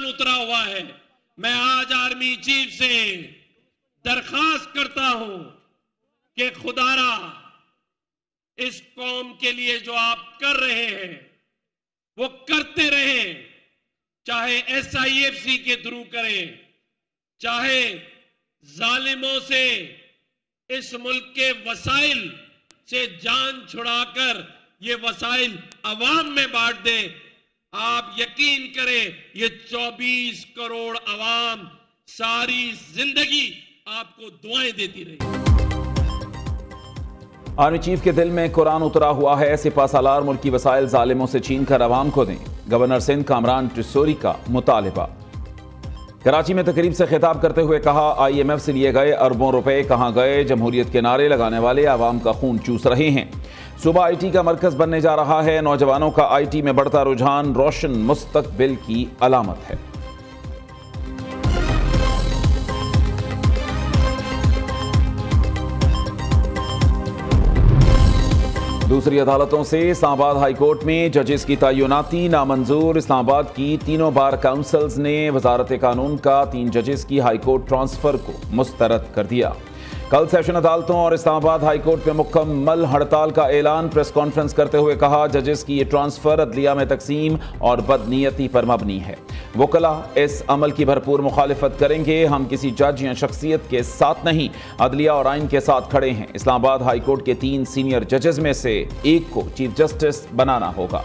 उतरा हुआ है। मैं आज आर्मी चीफ से दरखास्त करता हूं कि खुदारा इस कौम के लिए जो आप कर रहे हैं वो करते रहें, चाहे SIFC के थ्रू करें, चाहे जालिमों से इस मुल्क के वसाइल से जान छुड़ाकर ये वसाइल अवाम में बांट दे। आप यकीन करें ये 24 करोड़ अवाम सारी जिंदगी आपको दुआएं देती रही। आर्मी चीफ के दिल में कुरान उतरा हुआ है। सिपा सालार मुल्की वसाइल जालिमों से छीन कर अवाम को दें। गवर्नर सिंध कामरान टिसोरी का मुतालिबा। कराची में तकरीब से खिताब करते हुए कहा, IMF से लिए गए अरबों रुपए कहां गए? जमहूरियत के नारे लगाने वाले आवाम का खून चूस रहे हैं। सूबा IT का मरकज बनने जा रहा है। नौजवानों का IT में बढ़ता रुझान रोशन मुस्तकबिल की अलामत है। दूसरी अदालतों से इस्लामाबाद हाईकोर्ट में जजेस की तैनाती नामंजूर। इस्लामाबाद की तीनों बार काउंसिल्स ने वजारत कानून का 3 जजेस की हाईकोर्ट ट्रांसफर को मुस्तरद कर दिया। कल सेशन अदालतों और इस्लामाबाद हाईकोर्ट में मुकम्मल हड़ताल का ऐलान। प्रेस कॉन्फ्रेंस करते हुए कहा, जजेस की ये ट्रांसफर अदलिया में तकसीम और बदनीयती पर मबनी है। वकला इस अमल की भरपूर मुखालिफत करेंगे। हम किसी जज या शख्सियत के साथ नहीं, अदलिया और आइन के साथ खड़े हैं। इस्लामाबाद हाईकोर्ट के 3 सीनियर जजेस में से एक को चीफ जस्टिस बनाना होगा।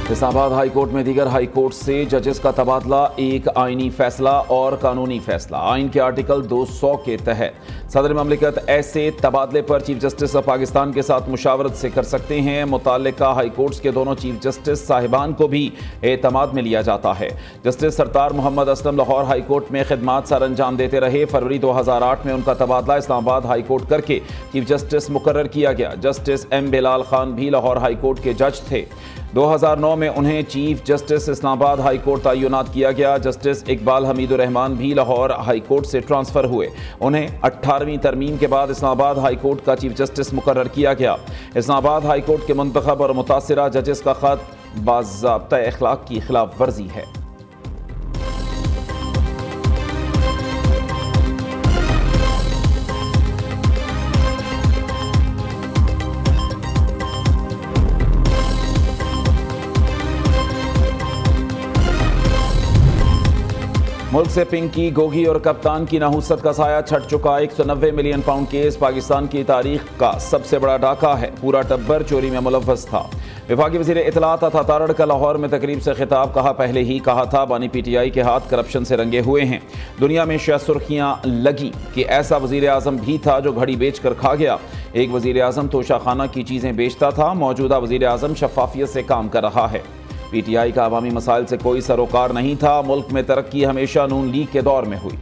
इस्लामाबाद हाईकोर्ट में दीगर हाईकोर्ट से जजेस का तबादला एक आइनी फैसला और कानूनी फैसला। आइन के आर्टिकल 200 के तहत सदर ममलिकत ऐसे तबादले पर चीफ जस्टिस ऑफ पाकिस्तान के साथ मुशावरत से कर सकते हैं। मुताल्लिका हाईकोर्ट्स के दोनों चीफ जस्टिस साहिबान को भी एतमाद में लिया जाता है। जस्टिस सरतार मोहम्मद असलम लाहौर हाईकोर्ट में खिदमात सर अंजाम देते रहे। फरवरी 2008 में उनका तबादला इस्लामाबाद हाईकोर्ट करके चीफ जस्टिस मुकर्रर किया गया। जस्टिस M बिलाल खान भी लाहौर हाईकोर्ट के जज थे। 2009 में उन्हें चीफ जस्टिस इस्लामाबाद हाईकोर्ट तैनात किया गया। जस्टिस इकबाल हमीदुर रहमान भी लाहौर हाईकोर्ट से ट्रांसफर हुए। उन्हें 18वीं तरमीम के बाद इस्लामाबाद हाईकोर्ट का चीफ जस्टिस मुकर्रर किया गया। इस्लामाबाद हाईकोर्ट के मुंतखब और मुतासिरा जजेस का खत बाज़ाब्ता अखलाक की खिलाफ वर्जी है। मुल्क से पिंकी, गोगी और कप्तान की नहुसत का साया छट चुका। 190 मिलियन पाउंड केस पाकिस्तान की तारीख का सबसे बड़ा डाका है। पूरा टब्बर चोरी में मुलव्वस था। वफाकी वज़ीर इत्तलात अता तारड़ का लाहौर में तकरीब से खिताब। कहा, पहले ही कहा था बानी PTI के हाथ करप्शन से रंगे हुए हैं। दुनिया में शायद सुर्खियां लगी कि ऐसा वज़ीर आज़म भी था जो घड़ी बेच कर खा गया। एक वज़ीर आज़म तोशाखाना की चीज़ें बेचता था। मौजूदा वज़ीर आज़म शफाफियत से काम कर रहा है। PTI का अवामी मसाइल से कोई सरोकार नहीं था। मुल्क में तरक्की हमेशा नून लीग के दौर में हुई।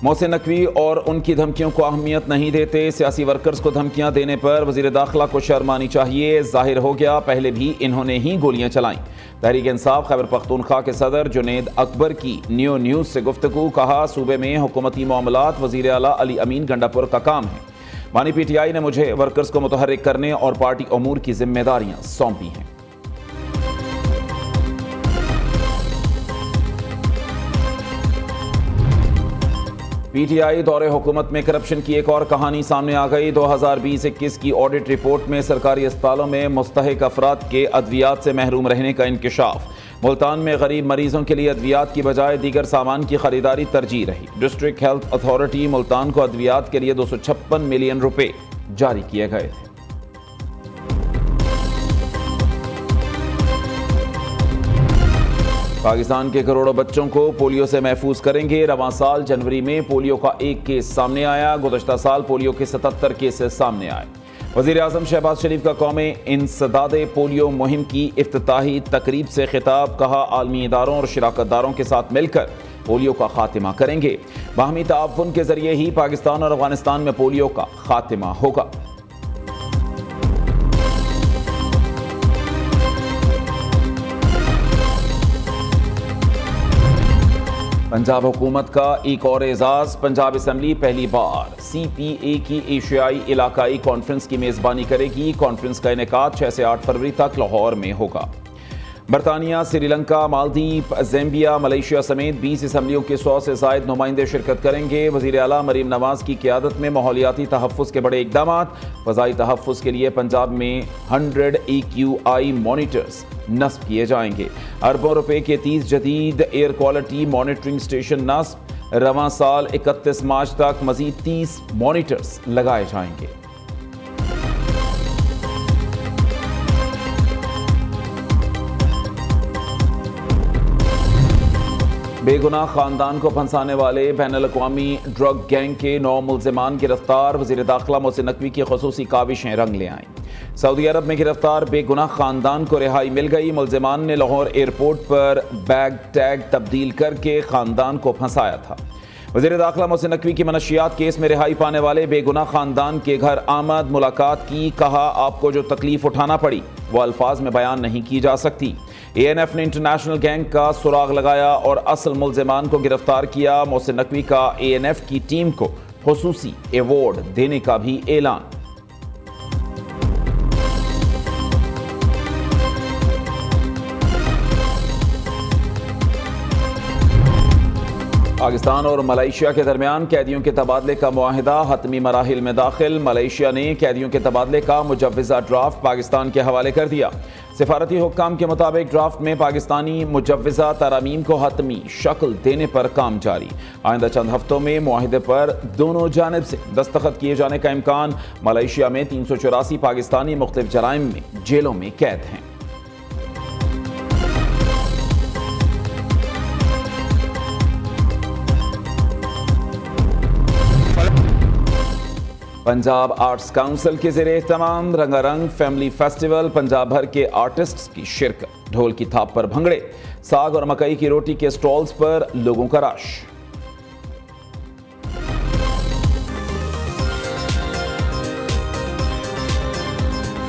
मोहसिन नकवी और उनकी धमकियों को अहमियत नहीं देते। सियासी वर्कर्स को धमकियां देने पर वज़ीर दाखिला को शर्म आनी चाहिए। जाहिर हो गया पहले भी इन्होंने ही गोलियां चलाईं। तहरीक इंसाफ खैबर पख्तूनख्वा के सदर जुनेद अकबर की न्यू न्यूज़ से गुफ्तगू। कहा, सूबे में हुकूमती मामलात वज़ीर आला अली अमीन गंडापुर का काम है। बानी PTI ने मुझे वर्कर्स को मुतहर्रिक करने और पार्टी अमूर की जिम्मेदारियां सौंपी हैं। PTI दौरे हुकूमत में करप्शन की एक और कहानी सामने आ गई। 2020-21 की ऑडिट रिपोर्ट में सरकारी अस्पतालों में मुस्तहिक अफराद के अद्वियात से महरूम रहने का इंकशाफ। मुल्तान में गरीब मरीजों के लिए अद्वियात की बजाय दीगर सामान की खरीदारी तरजीह रही। डिस्ट्रिक्ट हेल्थ अथॉरिटी मुल्तान को अद्वियात के लिए 256 मिलियन रुपए जारी किए गए थे। पाकिस्तान के करोड़ों बच्चों को पोलियो से महफूज करेंगे। रवां साल जनवरी में पोलियो का एक केस सामने आया। गुज़श्ता साल पोलियो के 77 केसेस सामने आए। वज़ीर आज़म शहबाज शरीफ का कौमी इंसदादे पोलियो मुहिम की इफ्तिताही तकरीब से खिताब। कहा, आलमी इदारों और शिराकतदारों के साथ मिलकर पोलियो का खात्मा करेंगे। बाहमी ताअवुन के जरिए ही पाकिस्तान और अफगानिस्तान में पोलियो का खात्मा होगा। पंजाब हुकूमत का एक और एजाज, पंजाब असम्बली पहली बार CPA की एशियाई इलाकाई कॉन्फ्रेंस की मेज़बानी करेगी। कॉन्फ्रेंस का इनेकाद 6 से 8 फरवरी तक लाहौर में होगा। बरतानिया, श्रीलंका, मालदीव, ज़ैम्बिया, मलेशिया समेत 20 असम्बलियों के 100 से ज़ायद नुमाइंदे शिरकत करेंगे। वज़ीर आला मरीम नवाज की क़यादत में माहौलियाती तहफ़्फ़ुज़ के बड़े इक़दाम। फ़ज़ाई तहफ़्फ़ुज़ के लिए पंजाब में 100 AQI मॉनिटर्स नस्ब किए जाएंगे। अरबों रुपए के 30 जदीद एयर क्वालिटी मॉनिटरिंग स्टेशन नस्ब। रवां साल 31 मार्च तक मज़ीद 30 मॉनिटर्स लगाए जाएंगे। बेगुनाह खानदान को फंसाने वाले बैनुल-अक़वामी ड्रग गैंग के 9 मुल्ज़िमान गिरफ्तार। वज़ीर दाखिला मोहसिन नकवी की ख़ुसूसी काविशें रंग ले आईं। सऊदी अरब में गिरफ्तार बेगुनाह खानदान को रिहाई मिल गई। मुल्ज़िमान ने लाहौर एयरपोर्ट पर बैग टैग तब्दील करके खानदान को फंसाया था। वज़ीर दाखिला मोहसिन नकवी की मनशियात केस में रिहाई पाने वाले बेगुनाह खानदान के घर आमद, मुलाकात की। कहा, आपको जो तकलीफ उठाना पड़ी वो अल्फाज में बयान नहीं की जा सकती। ANF ने इंटरनेशनल गैंग का सुराग लगाया और असल मुल्ज़िमान को गिरफ्तार किया। मोहसिन नकवी का ANF की टीम को खुसूसी अवार्ड देने का भी ऐलान। पाकिस्तान और मलेशिया के दरमियान कैदियों के तबादले का मुआहिदा हतमी मराहिल में दाखिल। मलेशिया ने कैदियों के तबादले का मुजव्विज़ा ड्राफ्ट पाकिस्तान के हवाले कर दिया। सिफारती हुक्काम के मुताबिक ड्राफ्ट में पाकिस्तानी मुजव्विज़ा तरामीम को हतमी शक्ल देने पर काम जारी। आइंदा चंद हफ्तों में मुआहिदे पर दोनों जानिब से दस्तखत किए जाने का इम्कान। मलेशिया में 384 पाकिस्तानी मुख्तलिफ जराइम में जेलों में कैद हैं। पंजाब आर्ट्स काउंसिल के ज़रिए एहतमाम रंगारंग फैमिली फेस्टिवल। पंजाब भर के आर्टिस्ट्स की शिरकत। ढोल की थाप पर भंगड़े, साग और मकई की रोटी के स्टॉल्स पर लोगों का रश।